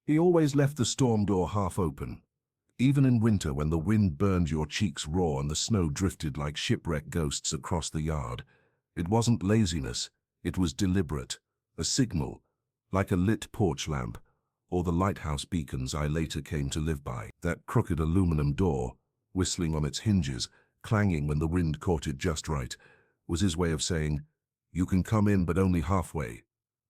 He always left the storm door half open. Even in winter when the wind burned your cheeks raw and the snow drifted like shipwreck ghosts across the yard. It wasn't laziness, it was deliberate. A signal, like a lit porch lamp, or the lighthouse beacons I later came to live by. That crooked aluminum door, whistling on its hinges, clanging when the wind caught it just right, was his way of saying, "You can come in but only halfway."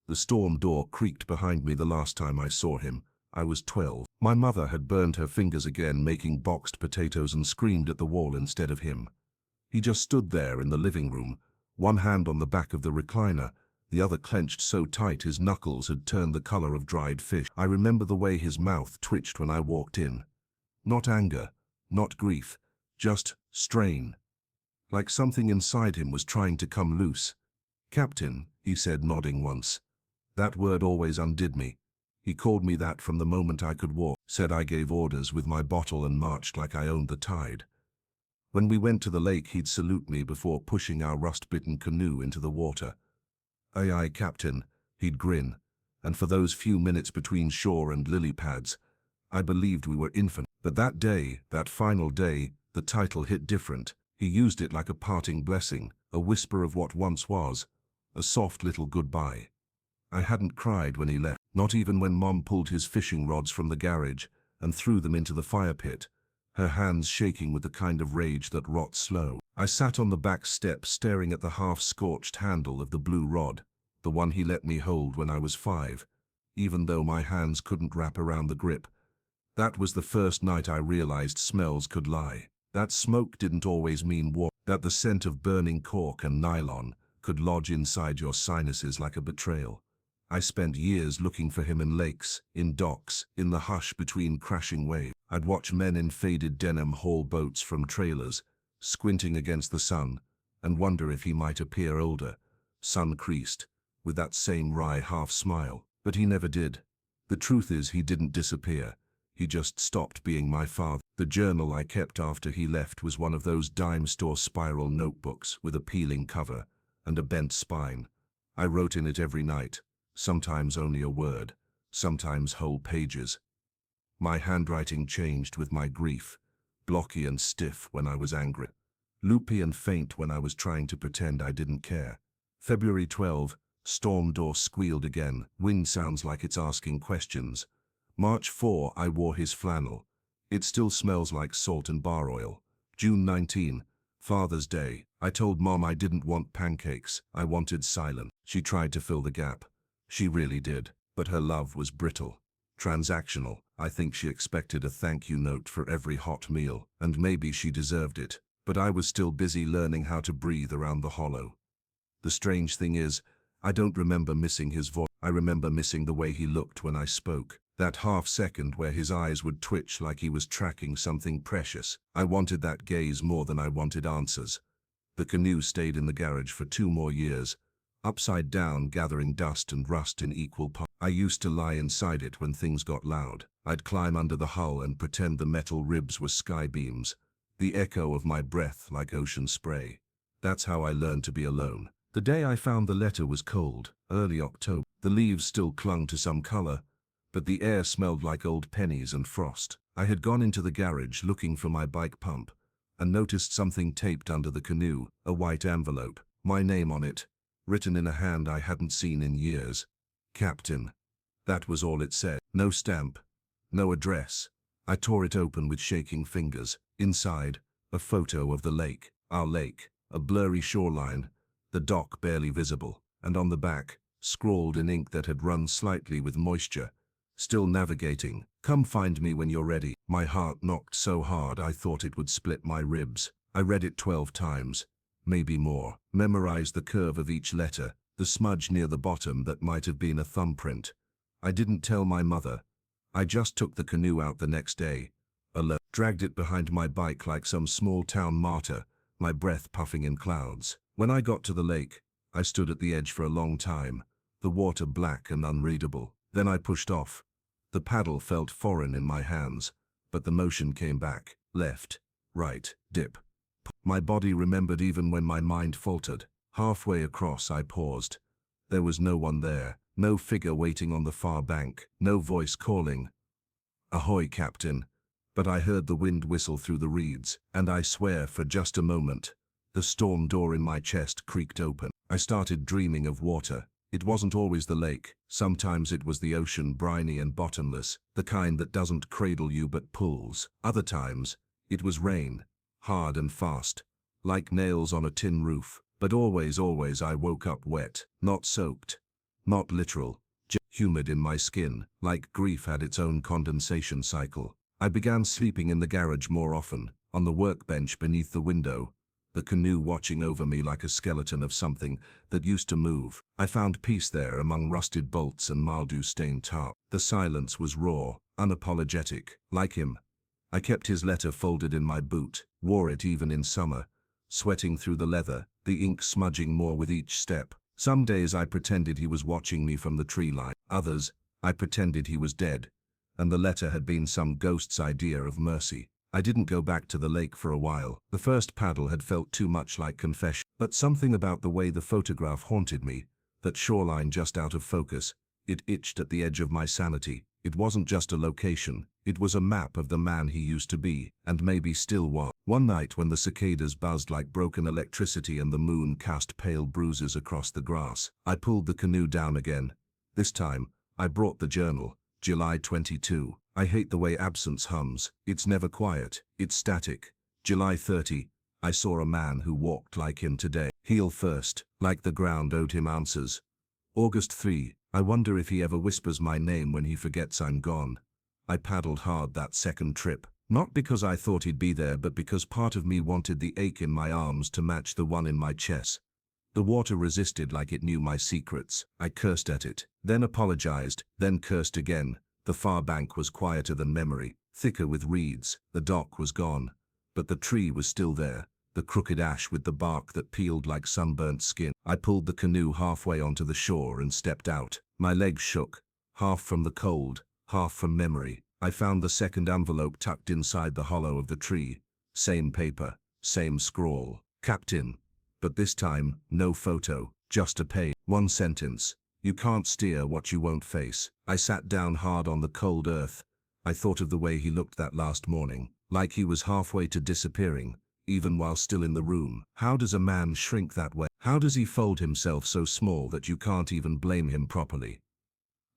The storm door creaked behind me the last time I saw him. I was 12. My mother had burned her fingers again making boxed potatoes and screamed at the wall instead of him. He just stood there in the living room, one hand on the back of the recliner, the other clenched so tight his knuckles had turned the color of dried fish. I remember the way his mouth twitched when I walked in. Not anger, not grief, just strain. Like something inside him was trying to come loose. "Captain," he said, nodding once. That word always undid me. He called me that from the moment I could walk, said I gave orders with my bottle and marched like I owned the tide. When we went to the lake he'd salute me before pushing our rust-bitten canoe into the water. "Aye, aye, Captain," he'd grin, and for those few minutes between shore and lily pads, I believed we were infant. But that day, that final day, the title hit different. He used it like a parting blessing, a whisper of what once was, a soft little goodbye. I hadn't cried when he left, not even when Mom pulled his fishing rods from the garage and threw them into the fire pit, her hands shaking with the kind of rage that rots slow. I sat on the back step staring at the half-scorched handle of the blue rod, the one he let me hold when I was 5, even though my hands couldn't wrap around the grip. That was the first night I realized smells could lie. That smoke didn't always mean war, that the scent of burning cork and nylon could lodge inside your sinuses like a betrayal. I spent years looking for him in lakes, in docks, in the hush between crashing waves. I'd watch men in faded denim haul boats from trailers, squinting against the sun, and wonder if he might appear older, sun-creased, with that same wry half-smile. But he never did. The truth is he didn't disappear. He just stopped being my father. The journal I kept after he left was one of those dime store spiral notebooks with a peeling cover and a bent spine. I wrote in it every night. Sometimes only a word, sometimes whole pages. My handwriting changed with my grief, blocky and stiff when I was angry, loopy and faint when I was trying to pretend I didn't care. February 12, storm door squealed again, wind sounds like it's asking questions. March 4, I wore his flannel. It still smells like salt and bar oil. June 19, Father's Day. I told Mom I didn't want pancakes, I wanted silence. She tried to fill the gap. She really did, but her love was brittle, transactional. I think she expected a thank you note for every hot meal, and maybe she deserved it, but I was still busy learning how to breathe around the hollow. The strange thing is, I don't remember missing his voice. I remember missing the way he looked when I spoke, that half second where his eyes would twitch like he was tracking something precious. I wanted that gaze more than I wanted answers. The canoe stayed in the garage for 2 more years, upside down, gathering dust and rust in equal parts. I used to lie inside it when things got loud. I'd climb under the hull and pretend the metal ribs were sky beams, the echo of my breath like ocean spray. That's how I learned to be alone. The day I found the letter was cold, early October. The leaves still clung to some color, but the air smelled like old pennies and frost. I had gone into the garage looking for my bike pump and noticed something taped under the canoe, a white envelope, my name on it, written in a hand I hadn't seen in years. Captain. That was all it said. No stamp, no address. I tore it open with shaking fingers. Inside, a photo of the lake, our lake, a blurry shoreline, the dock barely visible, and on the back, scrawled in ink that had run slightly with moisture, still navigating, "Come find me when you're ready." My heart knocked so hard I thought it would split my ribs. I read it 12 times. Maybe more, memorized the curve of each letter, the smudge near the bottom that might have been a thumbprint. I didn't tell my mother. I just took the canoe out the next day, alone, dragged it behind my bike like some small-town martyr, my breath puffing in clouds. When I got to the lake, I stood at the edge for a long time, the water black and unreadable. Then I pushed off. The paddle felt foreign in my hands, but the motion came back, left, right, dip. My body remembered even when my mind faltered. Halfway across I paused. There was no one there, No figure waiting on the far bank, no voice calling, "Ahoy, Captain." But I heard the wind whistle through the reeds, and I swear for just a moment, the storm door in my chest creaked open. I started dreaming of water. It wasn't always the lake. Sometimes it was the ocean, briny and bottomless, the kind that doesn't cradle you but pulls. Other times, it was rain, hard and fast, like nails on a tin roof. But always I woke up wet, not soaked, not literal, just humid in my skin, like grief had its own condensation cycle. I began sleeping in the garage more often, on the workbench beneath the window, the canoe watching over me like a skeleton of something that used to move. I found peace there among rusted bolts and mildew-stained tarp. The silence was raw, unapologetic. Like him, I kept his letter folded in my boot, wore it even in summer, sweating through the leather, the ink smudging more with each step. Some days I pretended he was watching me from the tree line. Others, I pretended he was dead, and the letter had been some ghost's idea of mercy. I didn't go back to the lake for a while. The first paddle had felt too much like confession. But something about the way the photograph haunted me, that shoreline just out of focus, it itched at the edge of my sanity. It wasn't just a location, it was a map of the man he used to be, and maybe still was. One night when the cicadas buzzed like broken electricity and the moon cast pale bruises across the grass, I pulled the canoe down again. This time, I brought the journal. July 22. I hate the way absence hums. It's never quiet, it's static. July 30. I saw a man who walked like him today. Heel first, like the ground owed him answers. August 3. I wonder if he ever whispers my name when he forgets I'm gone. I paddled hard that second trip. Not because I thought he'd be there, but because part of me wanted the ache in my arms to match the one in my chest. The water resisted like it knew my secrets. I cursed at it, then apologized, then cursed again. The far bank was quieter than memory, thicker with reeds. The dock was gone, but the tree was still there, the crooked ash with the bark that peeled like sunburnt skin. I pulled the canoe halfway onto the shore and stepped out. My legs shook, half from the cold, half from memory. I found the second envelope tucked inside the hollow of the tree. Same paper, same scrawl. Captain. But this time, no photo, just a page. One sentence. You can't steer what you won't face. I sat down hard on the cold earth. I thought of the way he looked that last morning, like he was halfway to disappearing, even while still in the room. How does a man shrink that way? How does he fold himself so small that you can't even blame him properly?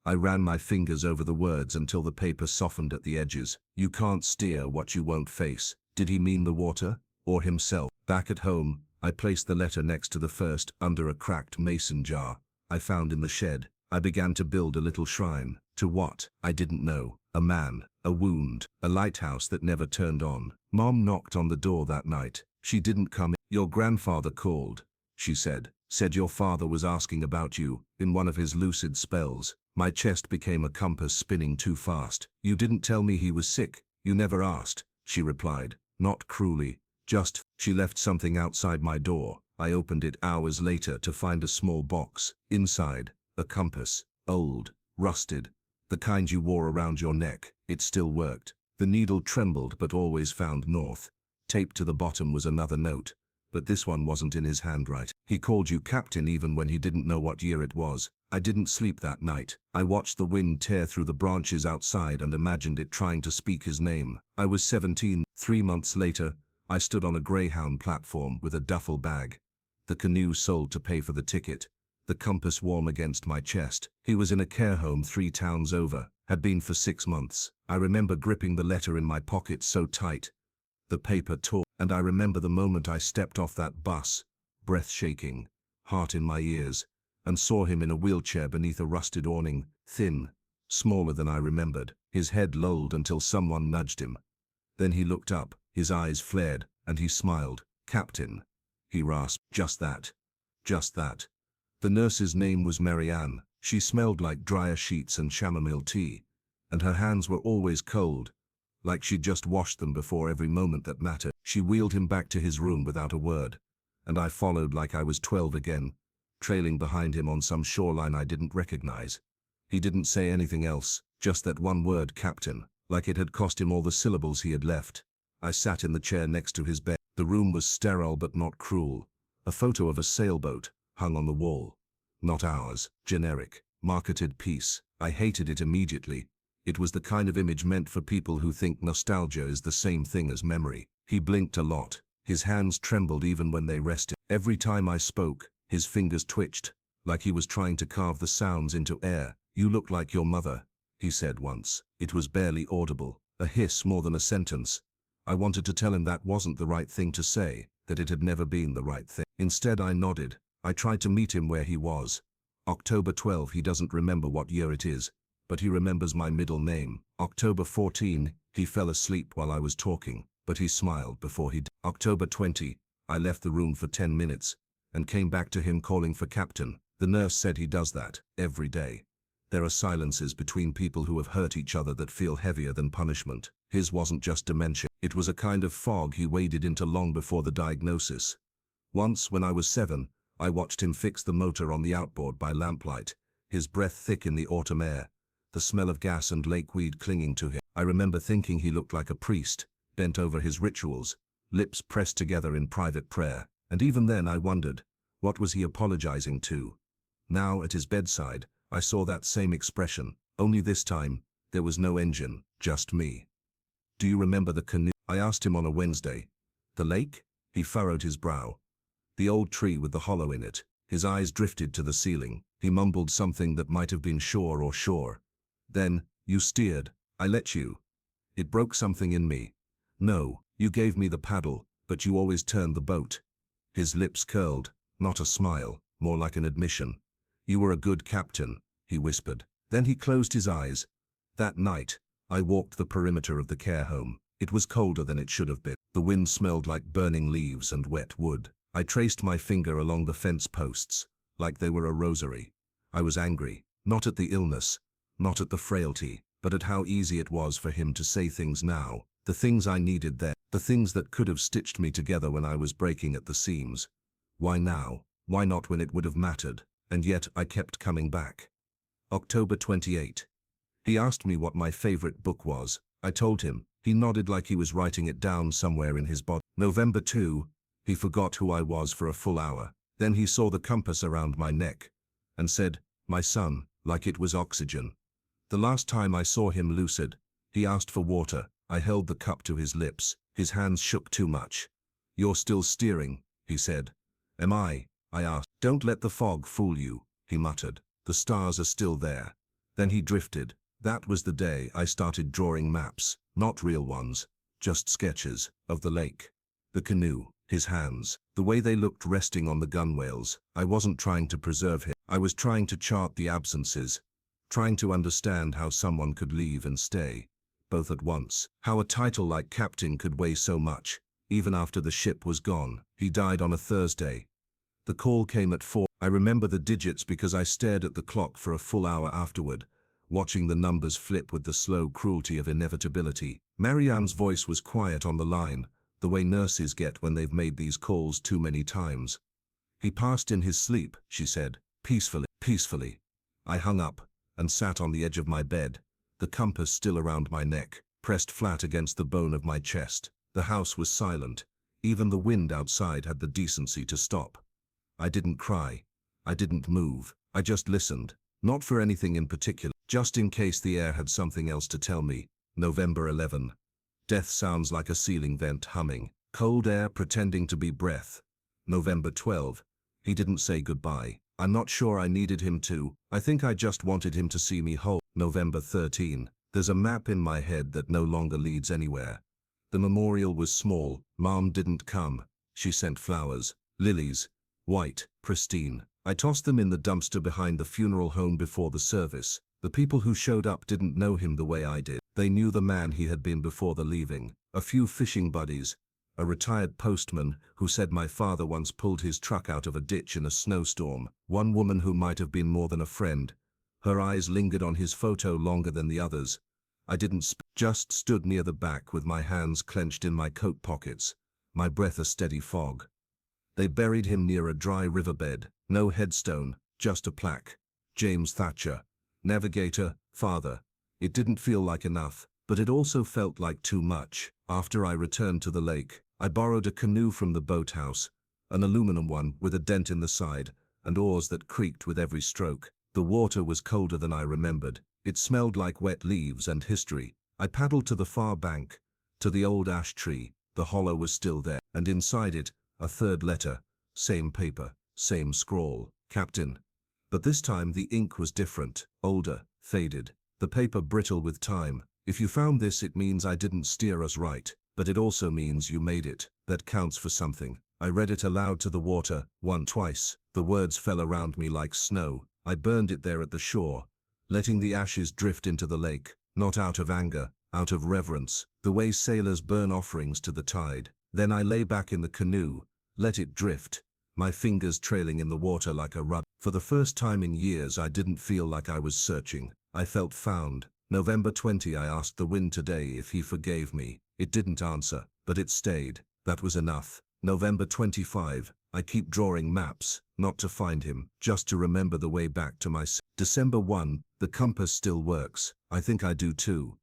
I ran my fingers over the words until the paper softened at the edges. You can't steer what you won't face. Did he mean the water, or himself? Back at home, I placed the letter next to the first, under a cracked mason jar I found in the shed. I began to build a little shrine. To what? I didn't know. A man, a wound, a lighthouse that never turned on. Mom knocked on the door that night. She didn't come in. Your grandfather called, she said. Said your father was asking about you, in one of his lucid spells. My chest became a compass spinning too fast. You didn't tell me he was sick. You never asked, she replied. Not cruelly, just. She left something outside my door. I opened it hours later to find a small box. Inside, a compass. Old, rusted, the kind you wore around your neck. It still worked. The needle trembled but always found north. Taped to the bottom was another note, but this one wasn't in his handwriting. He called you captain even when he didn't know what year it was. I didn't sleep that night. I watched the wind tear through the branches outside and imagined it trying to speak his name. I was 17. 3 months later, I stood on a Greyhound platform with a duffel bag. The canoe sold to pay for the ticket. The compass warm against my chest. He was in a care home 3 towns over. Had been for 6 months. I remember gripping the letter in my pocket so tight. The paper tore, and I remember the moment I stepped off that bus, breath shaking, heart in my ears, and saw him in a wheelchair beneath a rusted awning, thin, smaller than I remembered. His head lolled until someone nudged him. Then he looked up, his eyes flared, and he smiled. Captain, he rasped. Just that. Just that. The nurse's name was Marianne. She smelled like dryer sheets and chamomile tea, and her hands were always cold, like she'd just washed them before every moment that mattered. She wheeled him back to his room without a word, and I followed like I was 12 again, trailing behind him on some shoreline I didn't recognize. He didn't say anything else, just that one word, captain, like it had cost him all the syllables he had left. I sat in the chair next to his bed. The room was sterile but not cruel. A photo of a sailboat hung on the wall. Not ours, generic. marketed peace. I hated it immediately. It was the kind of image meant for people who think nostalgia is the same thing as memory. He blinked a lot. His hands trembled even when they rested. Every time I spoke, his fingers twitched, like he was trying to carve the sounds into air. "You look like your mother," he said once. It was barely audible, a hiss more than a sentence. I wanted to tell him that wasn't the right thing to say, that it had never been the right thing. Instead I nodded. I tried to meet him where he was. October 12, he doesn't remember what year it is, but he remembers my middle name. October 14, he fell asleep while I was talking, but he smiled before he died. October 20, I left the room for 10 minutes and came back to him calling for Captain. The nurse said he does that every day. There are silences between people who have hurt each other that feel heavier than punishment. His wasn't just dementia. It was a kind of fog he waded into long before the diagnosis. Once, when I was 7, I watched him fix the motor on the outboard by lamplight, his breath thick in the autumn air, the smell of gas and lakeweed clinging to him. I remember thinking he looked like a priest, bent over his rituals, lips pressed together in private prayer. And even then I wondered, what was he apologizing to? Now, at his bedside, I saw that same expression, only this time, there was no engine, just me. "Do you remember the canoe?" I asked him on a Wednesday. "The lake?" He furrowed his brow. "The old tree with the hollow in it." His eyes drifted to the ceiling. He mumbled something that might have been sure or sure. Then, "You steered. I let you. It broke something in me." "No, you gave me the paddle, but you always turned the boat." His lips curled, not a smile, more like an admission. "You were a good captain," he whispered. Then he closed his eyes. That night, I walked the perimeter of the care home. It was colder than it should have been. The wind smelled like burning leaves and wet wood. I traced my finger along the fence posts, like they were a rosary. I was angry, not at the illness, not at the frailty, but at how easy it was for him to say things now, the things I needed then, the things that could have stitched me together when I was breaking at the seams. Why now? Why not when it would have mattered? And yet I kept coming back. October 28. He asked me what my favorite book was. I told him. He nodded like he was writing it down somewhere in his body. November 2. He forgot who I was for a full hour. Then he saw the compass around my neck and said, "My son," like it was oxygen. The last time I saw him lucid, he asked for water. I held the cup to his lips. His hands shook too much. "You're still steering," he said. "Am I?" I asked. "Don't let the fog fool you," he muttered. "The stars are still there." Then he drifted. That was the day I started drawing maps, not real ones, just sketches, of the lake. The canoe, his hands, the way they looked resting on the gunwales. I wasn't trying to preserve him. I was trying to chart the absences, trying to understand how someone could leave and stay, both at once. How a title like captain could weigh so much, even after the ship was gone. He died on a Thursday. The call came at 4. I remember the digits because I stared at the clock for a full hour afterward, watching the numbers flip with the slow cruelty of inevitability. Marianne's voice was quiet on the line, the way nurses get when they've made these calls too many times. "He passed in his sleep," she said, peacefully, peacefully. I hung up and sat on the edge of my bed, the compass still around my neck, pressed flat against the bone of my chest. The house was silent. Even the wind outside had the decency to stop. I didn't cry. I didn't move. I just listened, not for anything in particular, just in case the air had something else to tell me. November 11. Death sounds like a ceiling vent humming, cold air pretending to be breath. November 12. He didn't say goodbye. I'm not sure I needed him to. I think I just wanted him to see me whole. November 13. There's a map in my head that no longer leads anywhere. The memorial was small. Mom didn't come. She sent flowers, lilies, white, pristine. I tossed them in the dumpster behind the funeral home before the service. The people who showed up didn't know him the way I did. They knew the man he had been before the leaving. A few fishing buddies, a retired postman who said my father once pulled his truck out of a ditch in a snowstorm. One woman who might have been more than a friend. Her eyes lingered on his photo longer than the others. I didn't just stood near the back with my hands clenched in my coat pockets, my breath a steady fog. They buried him near a dry riverbed. No headstone, just a plaque. James Thatcher, navigator, father. It didn't feel like enough, but it also felt like too much. After I returned to the lake, I borrowed a canoe from the boathouse, an aluminum one with a dent in the side and oars that creaked with every stroke. The water was colder than I remembered. It smelled like wet leaves and history. I paddled to the far bank, to the old ash tree. The hollow was still there, and inside it, a third letter. Same paper, same scrawl. Captain. But this time the ink was different, older, faded. The paper brittle with time. If you found this, it means I didn't steer us right, but it also means you made it. That counts for something. I read it aloud to the water, twice. The words fell around me like snow. I burned it there at the shore, letting the ashes drift into the lake, not out of anger, out of reverence, the way sailors burn offerings to the tide. Then I lay back in the canoe, let it drift, my fingers trailing in the water like a rub. For the first time in years, I didn't feel like I was searching. I felt found. November 20, I asked the wind today if he forgave me. It didn't answer, but it stayed. That was enough. November 25, I keep drawing maps, not to find him, just to remember the way back to my December 1, the compass still works. I think I do too.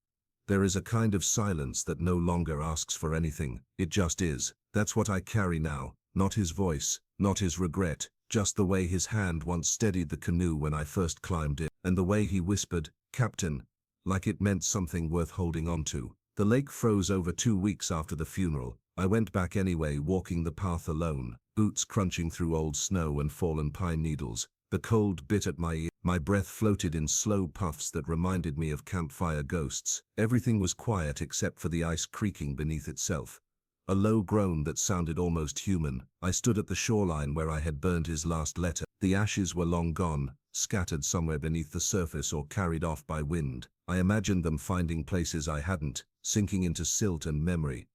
There is a kind of silence that no longer asks for anything. It just is. That's what I carry now. Not his voice, not his regret, just the way his hand once steadied the canoe when I first climbed in, and the way he whispered, "Captain," like it meant something worth holding on to. The lake froze over 2 weeks after the funeral. I went back anyway, walking the path alone, boots crunching through old snow and fallen pine needles. The cold bit at my ear. My breath floated in slow puffs that reminded me of campfire ghosts. Everything was quiet except for the ice creaking beneath itself. A low groan that sounded almost human. I stood at the shoreline where I had burned his last letter. The ashes were long gone, scattered somewhere beneath the surface or carried off by wind. I imagined them finding places I hadn't, sinking into silt and memory.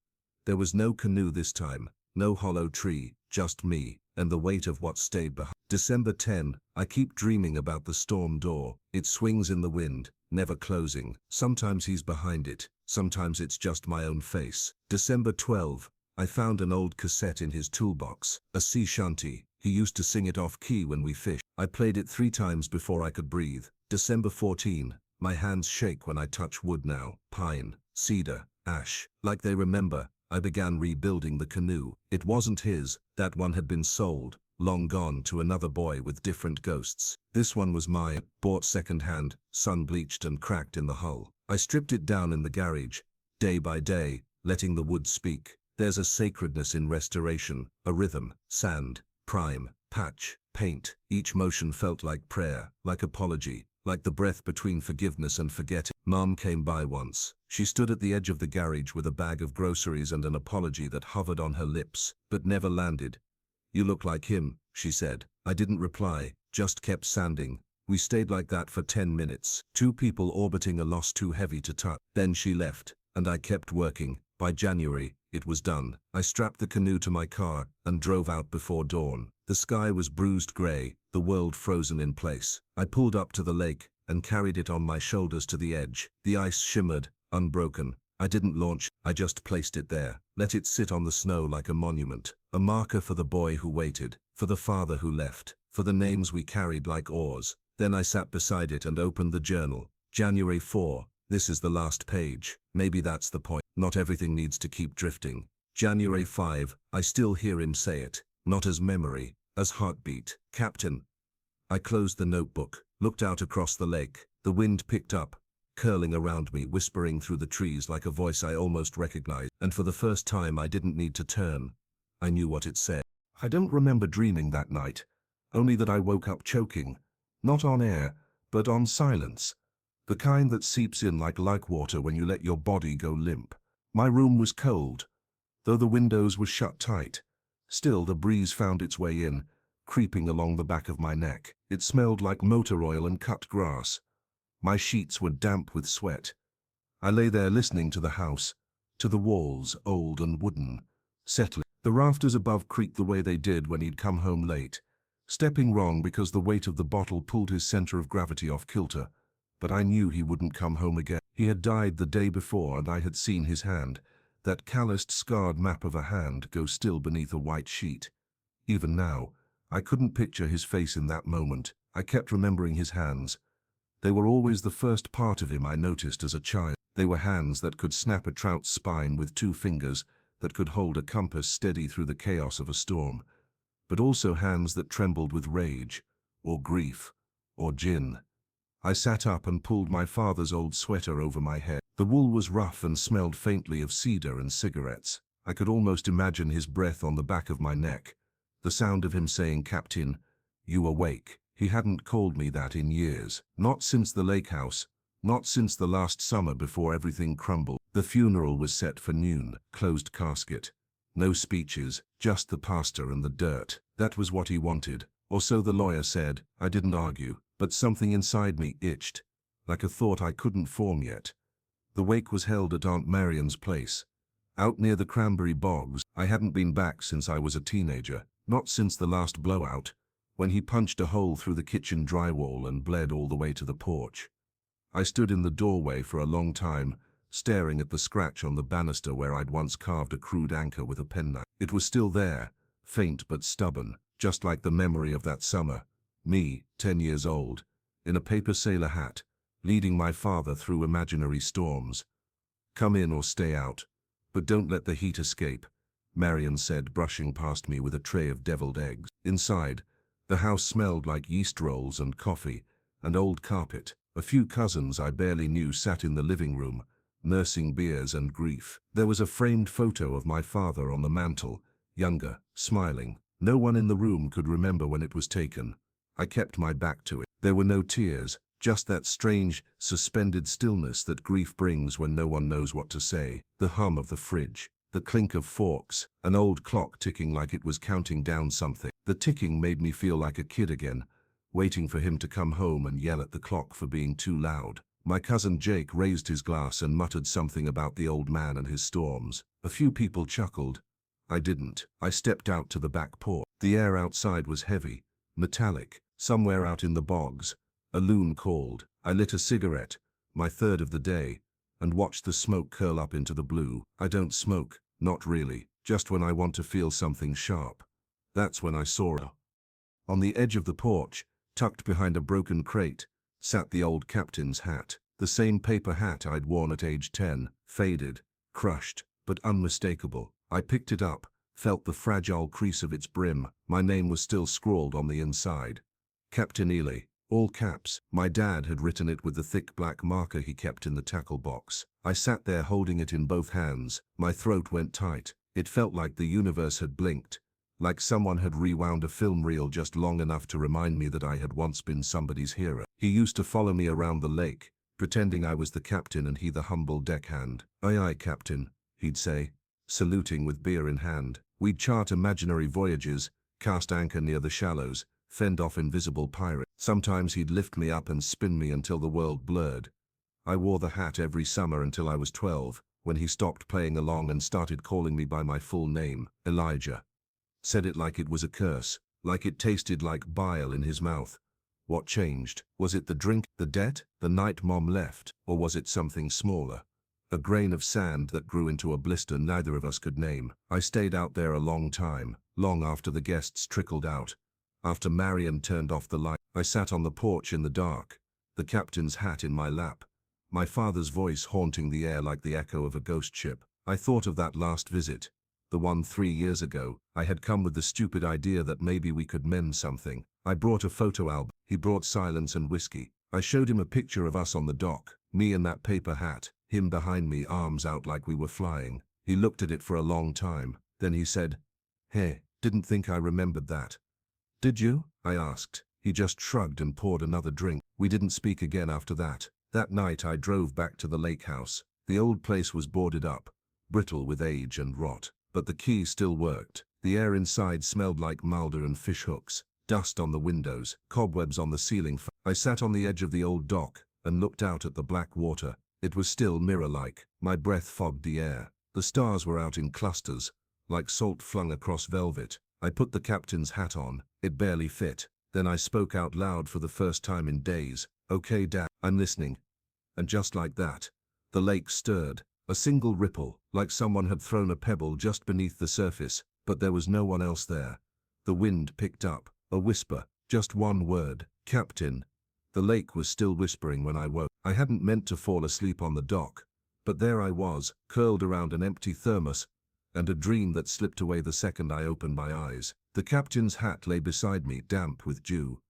There was no canoe this time, no hollow tree, just me, and the weight of what stayed behind. December 10, I keep dreaming about the storm door. It swings in the wind, never closing. Sometimes he's behind it, sometimes it's just my own face. December 12, I found an old cassette in his toolbox, a sea shanty. He used to sing it off key when we fished. I played it 3 times before I could breathe. December 14, my hands shake when I touch wood now. Pine, cedar, ash, like they remember. I began rebuilding the canoe. It wasn't his, that one had been sold, long gone to another boy with different ghosts. This one was mine, bought second-hand, sun-bleached and cracked in the hull. I stripped it down in the garage, day by day, letting the wood speak. There's a sacredness in restoration, a rhythm, sand, prime, patch, paint. Each motion felt like prayer, like apology, like the breath between forgiveness and forgetting. Mom came by once. She stood at the edge of the garage with a bag of groceries and an apology that hovered on her lips, but never landed. "You look like him," she said. I didn't reply, just kept sanding. We stayed like that for 10 minutes, 2 people orbiting a loss too heavy to touch. Then she left, and I kept working. By January, it was done. I strapped the canoe to my car and drove out before dawn. The sky was bruised gray, the world frozen in place. I pulled up to the lake and carried it on my shoulders to the edge. The ice shimmered, unbroken. I didn't launch, I just placed it there, let it sit on the snow like a monument, a marker for the boy who waited, for the father who left, for the names we carried like oars. Then I sat beside it and opened the journal. January 4, this is the last page. Maybe that's the point. Not everything needs to keep drifting. January 5, I still hear him say it, not as memory, as heartbeat. "Captain." I closed the notebook, looked out across the lake. The wind picked up, curling around me, whispering through the trees like a voice I almost recognized. And for the first time, I didn't need to turn. I knew what it said. I don't remember dreaming that night, only that I woke up choking, not on air, but on silence. The kind that seeps in like water when you let your body go limp. My room was cold, though the windows were shut tight. Still, the breeze found its way in, creeping along the back of my neck. It smelled like motor oil and cut grass. My sheets were damp with sweat. I lay there listening to the house, to the walls, old and wooden, settling. The rafters above creaked the way they did when he'd come home late, stepping wrong because the weight of the bottle pulled his center of gravity off kilter. But I knew he wouldn't come home again. He had died the day before, and I had seen his hand, that calloused, scarred map of a hand, go still beneath a white sheet. Even now, I couldn't picture his face in that moment. I kept remembering his hands. They were always the first part of him I noticed as a child. They were hands that could snap a trout's spine with 2 fingers, that could hold a compass steady through the chaos of a storm, but also hands that trembled with rage, or grief, or gin. I sat up and pulled my father's old sweater over my head. The wool was rough and smelled faintly of cedar and cigarettes. I could almost imagine his breath on the back of my neck. The sound of him saying, "Captain, you awake?" He hadn't called me that in years. Not since the lake house. Not since the last summer before everything crumbled. The funeral was set for noon, closed casket. No speeches, just the pastor and the dirt. That was what he wanted, or so the lawyer said. I didn't argue, but something inside me itched, like a thought I couldn't form yet. The wake was held at Aunt Marian's place, out near the cranberry bogs. I hadn't been back since I was a teenager, not since the last blowout, when he punched a hole through the kitchen drywall and bled all the way to the porch. I stood in the doorway for a long time, staring at the scratch on the banister where I'd once carved a crude anchor with a penknife. It was still there, faint but stubborn, just like the memory of that summer. Me, 10 years old, in a paper sailor hat, leading my father through imaginary storms. "Come in or stay out, but don't let the heat escape," Marian said, brushing past me with a tray of deviled eggs. Inside, the house smelled like yeast rolls and coffee and old carpet. A few cousins I barely knew sat in the living room, nursing beers and grief. There was a framed photo of my father on the mantel, younger, smiling. No one in the room could remember when it was taken. I kept my back to it. There were no tears, just that strange, suspended stillness that grief brings when no one knows what to say. The hum of the fridge, the clink of forks, an old clock ticking like it was counting down something. The ticking made me feel like a kid again, waiting for him to come home and yell at the clock for being too loud. My cousin Jake raised his glass and muttered something about the old man and his storms. A few people chuckled. I didn't. I stepped out to the back porch. The air outside was heavy, metallic. Somewhere out in the bogs, a loon called. I lit a cigarette, my third of the day, and watched the smoke curl up into the blue. I don't smoke, not really, just when I want to feel something sharp. That's when I saw her. On the edge of the porch, tucked behind a broken crate, sat the old captain's hat. The same paper hat I'd worn at age 10, faded, crushed, but unmistakable. I picked it up, felt the fragile crease of its brim. My name was still scrawled on the inside. Captain Ely, all caps. My dad had written it with the thick black marker he kept in the tackle box. I sat there holding it in both hands. My throat went tight. It felt like the universe had blinked, like someone had rewound a film reel just long enough to remind me that I had once been somebody's hero. He used to follow me around the lake, pretending I was the captain and he the humble deckhand. "Aye aye, Captain," he'd say, saluting with beer in hand. We'd chart imaginary voyages, cast anchor near the shallows, fend off invisible pirates. Sometimes he'd lift me up and spin me until the world blurred. I wore the hat every summer until I was 12, when he stopped playing along and started calling me by my full name, Elijah. Said it like it was a curse, like it tasted like bile in his mouth. What changed? Was it the drink, the debt, the night Mom left, or was it something smaller? A grain of sand that grew into a blister neither of us could name. I stayed out there a long time, long after the guests trickled out. After Marian turned off the light, I sat on the porch in the dark, the captain's hat in my lap, my father's voice haunting the air like the echo of a ghost ship. I thought of that last visit, the one 3 years ago. I had come with the stupid idea that maybe we could mend something. I brought a photo album. He brought silence and whiskey. I showed him a picture of us on the dock, me in that paper hat, him behind me, arms out like we were flying. He looked at it for a long time. Then he said, "Hey, didn't think I remembered that." "Did you?" I asked. He just shrugged and poured another drink. We didn't speak again after that. That night I drove back to the lake house. The old place was boarded up, brittle with age and rot, but the key still worked. The air inside smelled like mulder and fish hooks, dust on the windows, cobwebs on the ceiling. I sat on the edge of the old dock and looked out at the black water. It was still mirror-like. My breath fogged the air. The stars were out in clusters, like salt flung across velvet. I put the captain's hat on. It barely fit. Then I spoke out loud for the first time in days. "Okay, Dad, I'm listening." And just like that, the lake stirred. A single ripple, like someone had thrown a pebble just beneath the surface, but there was no one else there. The wind picked up. A whisper, just one word, "Captain." The lake was still whispering when I woke. I hadn't meant to fall asleep on the dock, but there I was, curled around an empty thermos, and a dream that slipped away the second I opened my eyes. The captain's hat lay beside me, damp with dew.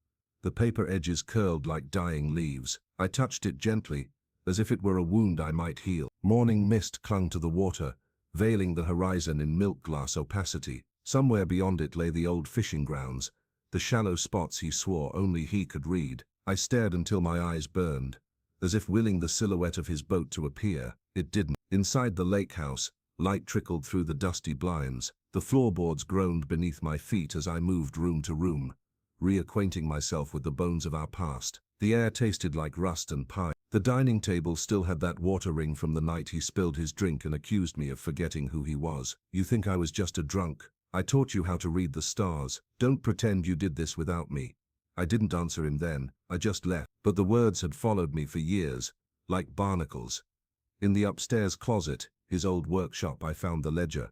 The paper edges curled like dying leaves. I touched it gently, as if it were a wound I might heal. Morning mist clung to the water, veiling the horizon in milk-glass opacity. Somewhere beyond it lay the old fishing grounds, the shallow spots he swore only he could read. I stared until my eyes burned, as if willing the silhouette of his boat to appear. It didn't. Inside the lake house, light trickled through the dusty blinds. The floorboards groaned beneath my feet as I moved room to room, reacquainting myself with the bones of our past. The air tasted like rust and pine. The dining table still had that water ring from the night he spilled his drink and accused me of forgetting who he was. You think I was just a drunk? I taught you how to read the stars. Don't pretend you did this without me. I didn't answer him then, I just left. But the words had followed me for years, like barnacles. In the upstairs closet, his old workshop, I found the ledger.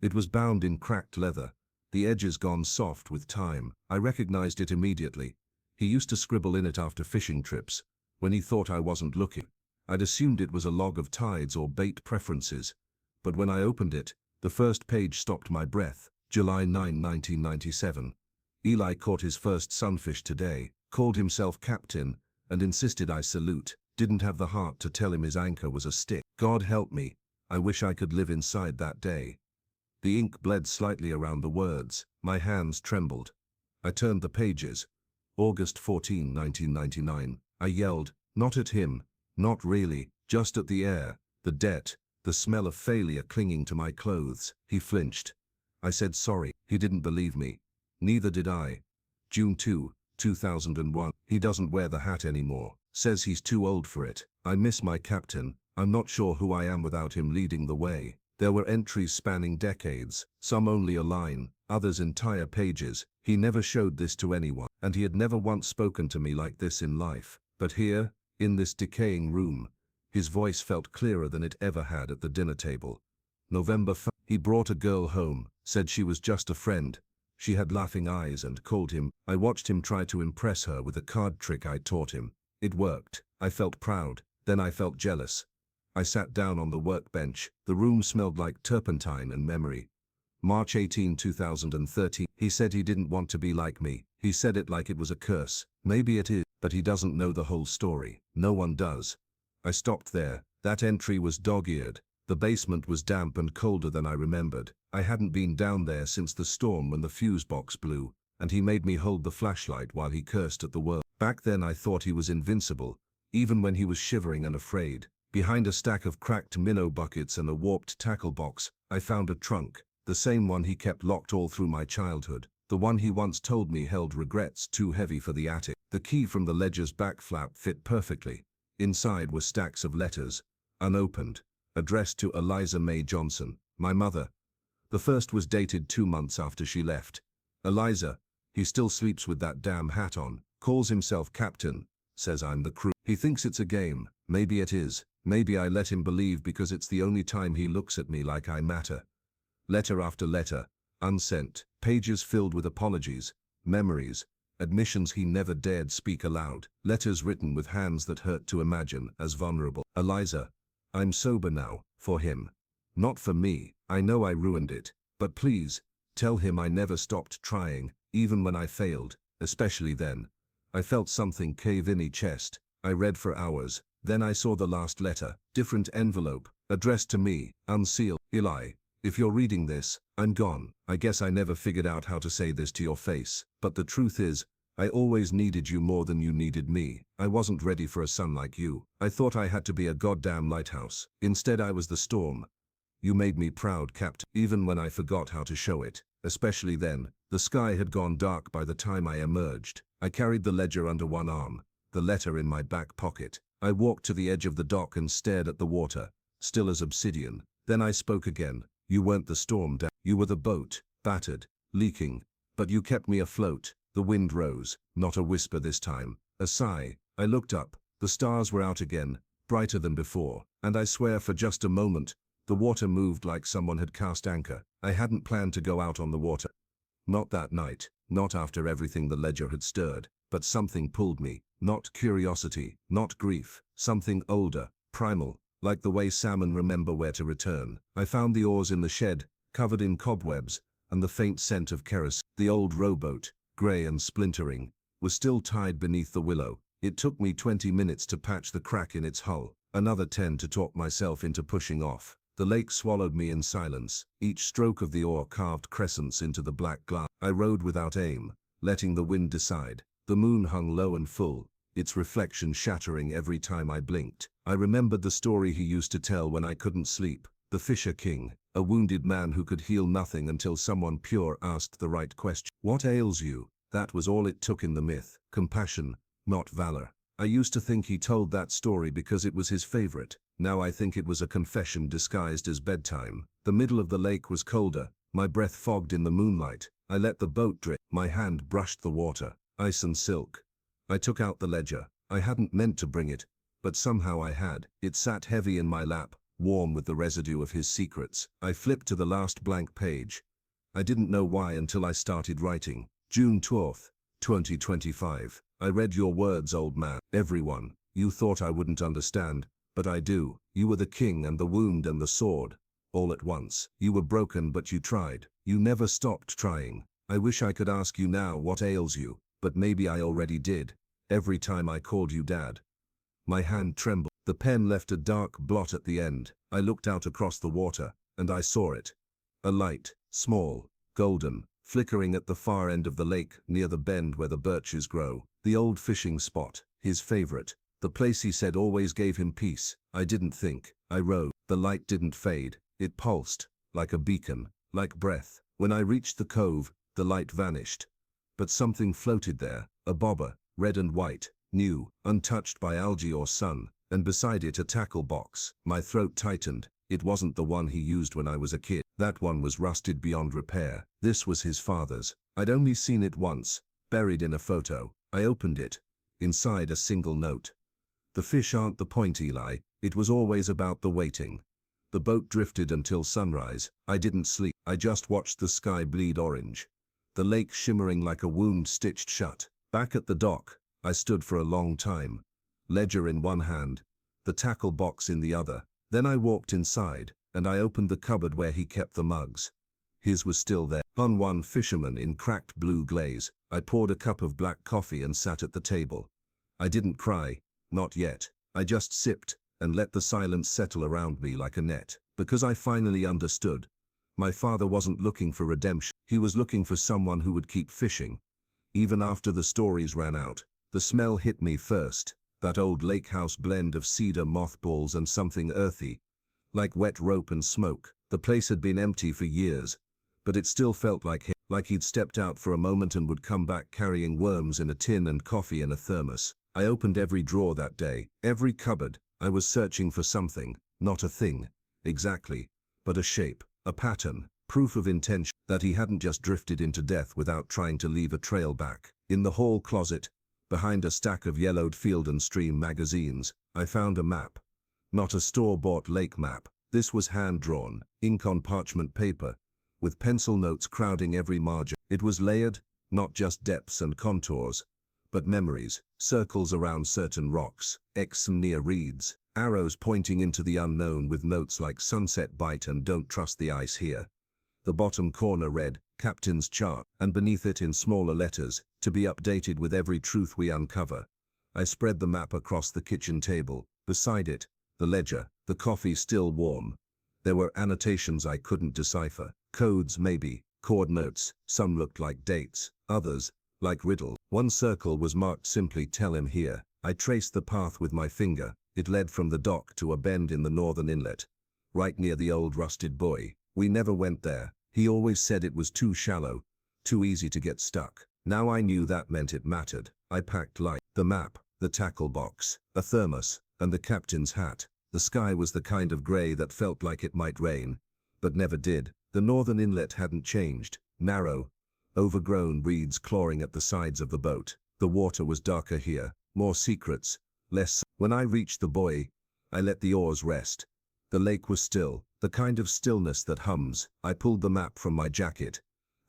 It was bound in cracked leather, the edges gone soft with time. I recognized it immediately. He used to scribble in it after fishing trips, when he thought I wasn't looking. I'd assumed it was a log of tides or bait preferences, but when I opened it, the first page stopped my breath. July 9, 1997. Eli caught his first sunfish today, called himself captain, and insisted I salute. Didn't have the heart to tell him his anchor was a stick. God help me, I wish I could live inside that day. The ink bled slightly around the words. My hands trembled. I turned the pages. August 14, 1999. I yelled, not at him, not really, just at the air, the debt, the smell of failure clinging to my clothes. He flinched. I said sorry. He didn't believe me. Neither did I. June 2, 2001. He doesn't wear the hat anymore. Says he's too old for it. I miss my captain. I'm not sure who I am without him leading the way. There were entries spanning decades, some only a line, others entire pages. He never showed this to anyone, and he had never once spoken to me like this in life. But here, in this decaying room, his voice felt clearer than it ever had at the dinner table. November 1st. He brought a girl home, said she was just a friend. She had laughing eyes and called him. I watched him try to impress her with a card trick I taught him. It worked. I felt proud. Then I felt jealous. I sat down on the workbench. The room smelled like turpentine and memory. March 18, 2013. He said he didn't want to be like me. He said it like it was a curse. Maybe it is, but he doesn't know the whole story. No one does. I stopped there. That entry was dog-eared. The basement was damp and colder than I remembered. I hadn't been down there since the storm when the fuse box blew, and he made me hold the flashlight while he cursed at the world. Back then I thought he was invincible, even when he was shivering and afraid. Behind a stack of cracked minnow buckets and a warped tackle box, I found a trunk, the same one he kept locked all through my childhood, the one he once told me held regrets too heavy for the attic. The key from the ledger's back flap fit perfectly. Inside were stacks of letters, unopened, addressed to Eliza May Johnson, my mother. The first was dated 2 months after she left. Eliza, he still sleeps with that damn hat on, calls himself captain, says I'm the crew. He thinks it's a game. Maybe it is. Maybe I let him believe because it's the only time he looks at me like I matter. Letter after letter, unsent, pages filled with apologies, memories, admissions he never dared speak aloud, letters written with hands that hurt to imagine as vulnerable. Eliza, I'm sober now, for him. Not for me. I know I ruined it, but please, tell him I never stopped trying, even when I failed, especially then. I felt something cave in my chest. I read for hours. Then I saw the last letter, different envelope, addressed to me, unsealed. Eli, if you're reading this, I'm gone. I guess I never figured out how to say this to your face, but the truth is, I always needed you more than you needed me. I wasn't ready for a son like you. I thought I had to be a goddamn lighthouse. Instead I was the storm. You made me proud, Captain, even when I forgot how to show it. Especially then, the sky had gone dark by the time I emerged. I carried the ledger under one arm, the letter in my back pocket. I walked to the edge of the dock and stared at the water, still as obsidian. Then I spoke again. You weren't the storm, Dad. You were the boat, battered, leaking, but you kept me afloat. The wind rose, not a whisper this time, a sigh. I looked up. The stars were out again, brighter than before, and I swear for just a moment, the water moved like someone had cast anchor. I hadn't planned to go out on the water. Not that night, not after everything the ledger had stirred, but something pulled me. Not curiosity, not grief, something older, primal, like the way salmon remember where to return. I found the oars in the shed, covered in cobwebs, and the faint scent of kerosene. The old rowboat, grey and splintering, was still tied beneath the willow. It took me 20 minutes to patch the crack in its hull, another 10 to talk myself into pushing off. The lake swallowed me in silence. Each stroke of the oar carved crescents into the black glass. I rowed without aim, letting the wind decide. The moon hung low and full, its reflection shattering every time I blinked. I remembered the story he used to tell when I couldn't sleep. The Fisher King, a wounded man who could heal nothing until someone pure asked the right question. What ails you? That was all it took in the myth. Compassion, not valor. I used to think he told that story because it was his favorite. Now I think it was a confession disguised as bedtime. The middle of the lake was colder, my breath fogged in the moonlight. I let the boat drift. My hand brushed the water, ice and silk. I took out the ledger. I hadn't meant to bring it, but somehow I had. It sat heavy in my lap, warm with the residue of his secrets. I flipped to the last blank page. I didn't know why until I started writing. June 12th, 2025. I read your words, old man. Everyone, you thought I wouldn't understand, but I do. You were the king and the wound and the sword, all at once. You were broken, but you tried. You never stopped trying. I wish I could ask you now what ails you, but maybe I already did. Every time I called you Dad. My hand trembled. The pen left a dark blot at the end. I looked out across the water, and I saw it. A light, small, golden, flickering at the far end of the lake near the bend where the birches grow. The old fishing spot, his favorite. The place he said always gave him peace. I didn't think. I rowed. The light didn't fade. It pulsed, like a beacon, like breath. When I reached the cove, the light vanished. But something floated there, a bobber, red and white, new, untouched by algae or sun, and beside it a tackle box. My throat tightened. It wasn't the one he used when I was a kid. That one was rusted beyond repair. This was his father's. I'd only seen it once, buried in a photo. I opened it. Inside a single note. The fish aren't the point, Eli. It was always about the waiting. The boat drifted until sunrise. I didn't sleep. I just watched the sky bleed orange. The lake shimmering like a wound stitched shut. Back at the dock, I stood for a long time. Ledger in one hand, the tackle box in the other. Then I walked inside, and I opened the cupboard where he kept the mugs. His was still there. On one fisherman in cracked blue glaze. I poured a cup of black coffee and sat at the table. I didn't cry, not yet. I just sipped and let the silence settle around me like a net. Because I finally understood. My father wasn't looking for redemption. He was looking for someone who would keep fishing. Even after the stories ran out, the smell hit me first. That old lake house blend of cedar mothballs and something earthy, like wet rope and smoke. The place had been empty for years, but it still felt like him, like he'd stepped out for a moment and would come back carrying worms in a tin and coffee in a thermos. I opened every drawer that day, every cupboard. I was searching for something, not a thing, exactly, but a shape, a pattern, proof of intention, that he hadn't just drifted into death without trying to leave a trail back. In the hall closet, behind a stack of yellowed Field and Stream magazines, I found a map. Not a store-bought lake map. This was hand-drawn, ink on parchment paper, with pencil notes crowding every margin. It was layered, not just depths and contours, but memories, circles around certain rocks, X near reeds, arrows pointing into the unknown with notes like sunset bite and don't trust the ice here. The bottom corner read, Captain's Chart, and beneath it in smaller letters, to be updated with every truth we uncover. I spread the map across the kitchen table. Beside it, the ledger, the coffee still warm. There were annotations I couldn't decipher. Codes maybe, coordinates. Some looked like dates, others, like riddles. One circle was marked simply "Tell him here." I traced the path with my finger. It led from the dock to a bend in the northern inlet, right near the old rusted buoy. We never went there. He always said it was too shallow, too easy to get stuck. Now I knew that meant it mattered. I packed light. The map, the tackle box, a thermos, and the captain's hat. The sky was the kind of gray that felt like it might rain, but never did. The northern inlet hadn't changed. Narrow, overgrown reeds clawing at the sides of the boat. The water was darker here, more secrets, less. When I reached the buoy, I let the oars rest. The lake was still, the kind of stillness that hums. I pulled the map from my jacket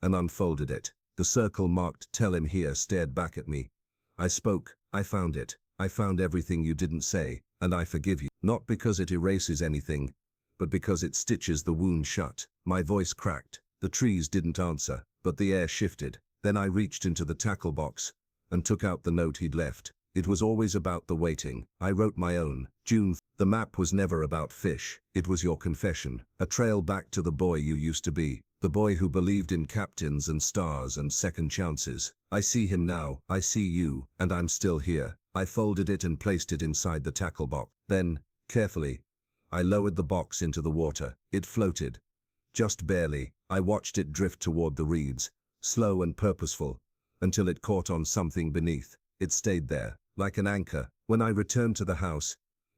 and unfolded it. The circle marked "Tell him here" stared back at me. I spoke. I found it. I found everything you didn't say, and I forgive you. Not because it erases anything, but because it stitches the wound shut. My voice cracked. The trees didn't answer, but the air shifted. Then I reached into the tackle box and took out the note he'd left. It was always about the waiting. I wrote my own. June. The map was never about fish. It was your confession. A trail back to the boy you used to be. The boy who believed in captains and stars and second chances. I see him now. I see you. And I'm still here. I folded it and placed it inside the tackle box. Then, carefully, I lowered the box into the water. It floated. Just barely. I watched it drift toward the reeds, slow and purposeful, until it caught on something beneath. It stayed there, like an anchor. When I returned to the house,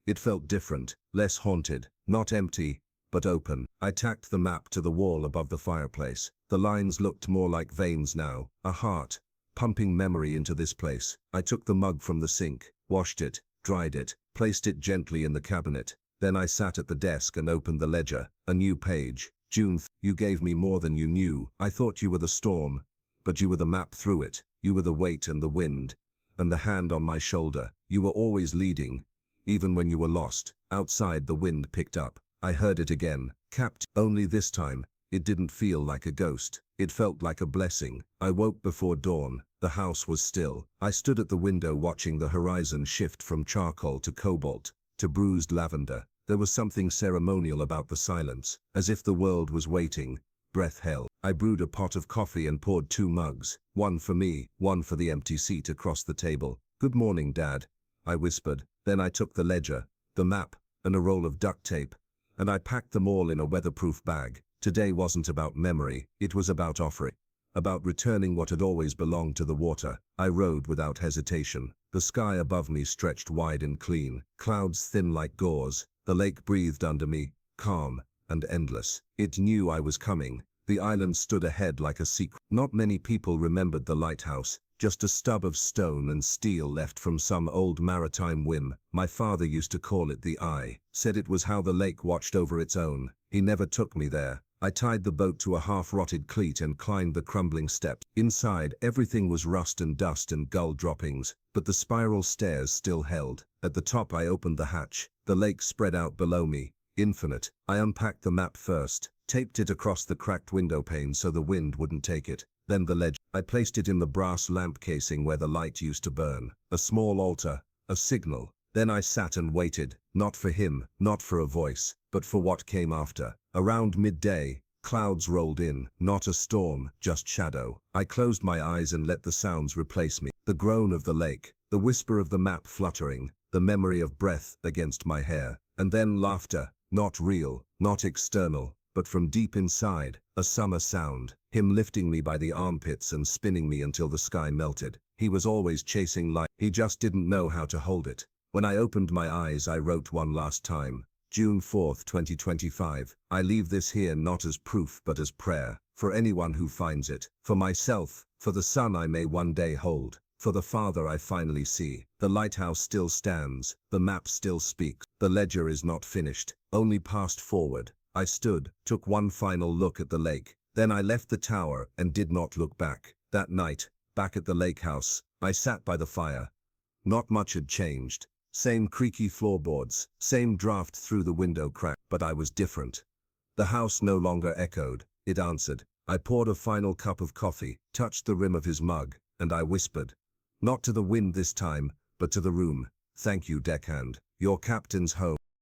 it felt different, less haunted, not empty, but open. I tacked the map to the wall above the fireplace. The lines looked more like veins now, a heart, pumping memory into this place. I took the mug from the sink, washed it, dried it, placed it gently in the cabinet. Then I sat at the desk and opened the ledger. A new page. June, you gave me more than you knew. I thought you were the storm, but you were the map through it. You were the weight and the wind, and the hand on my shoulder. You were always leading, even when you were lost. Outside, the wind picked up. I heard it again. Capt. Only this time, it didn't feel like a ghost. It felt like a blessing. I woke before dawn. The house was still. I stood at the window watching the horizon shift from charcoal to cobalt, to bruised lavender. There was something ceremonial about the silence, as if the world was waiting. Breath held. I brewed a pot of coffee and poured 2 mugs, one for me, one for the empty seat across the table. Good morning, Dad, I whispered. Then I took the ledger, the map, and a roll of duct tape, and I packed them all in a weatherproof bag. Today wasn't about memory, it was about offering, about returning what had always belonged to the water. I rowed without hesitation. The sky above me stretched wide and clean, clouds thin like gauze. The lake breathed under me, calm and endless. It knew I was coming. The island stood ahead like a secret. Not many people remembered the lighthouse, just a stub of stone and steel left from some old maritime whim. My father used to call it the Eye, said it was how the lake watched over its own. He never took me there. I tied the boat to a half-rotted cleat and climbed the crumbling steps. Inside, everything was rust and dust and gull droppings, but the spiral stairs still held. At the top, I opened the hatch. The lake spread out below me, infinite. I unpacked the map first, taped it across the cracked window pane so the wind wouldn't take it. Then the ledger. I placed it in the brass lamp casing where the light used to burn. A small altar, a signal. Then I sat and waited, not for him, not for a voice, but for what came after. Around midday, clouds rolled in, not a storm, just shadow. I closed my eyes and let the sounds replace me. The groan of the lake, the whisper of the map fluttering, the memory of breath against my hair. And then laughter, not real, not external, but from deep inside, a summer sound. Him lifting me by the armpits and spinning me until the sky melted. He was always chasing light. He just didn't know how to hold it. When I opened my eyes, I wrote one last time. June 4th, 2025. I leave this here not as proof but as prayer, for anyone who finds it, for myself, for the son I may one day hold, for the father I finally see. The lighthouse still stands, the map still speaks. The ledger is not finished, only passed forward. I stood, took one final look at the lake, then I left the tower and did not look back. That night, back at the lake house, I sat by the fire. Not much had changed. Same creaky floorboards, same draft through the window crack, but I was different. The house no longer echoed, it answered. I poured a final cup of coffee, touched the rim of his mug, and I whispered. Not to the wind this time, but to the room. Thank you, deckhand. Your captain's home.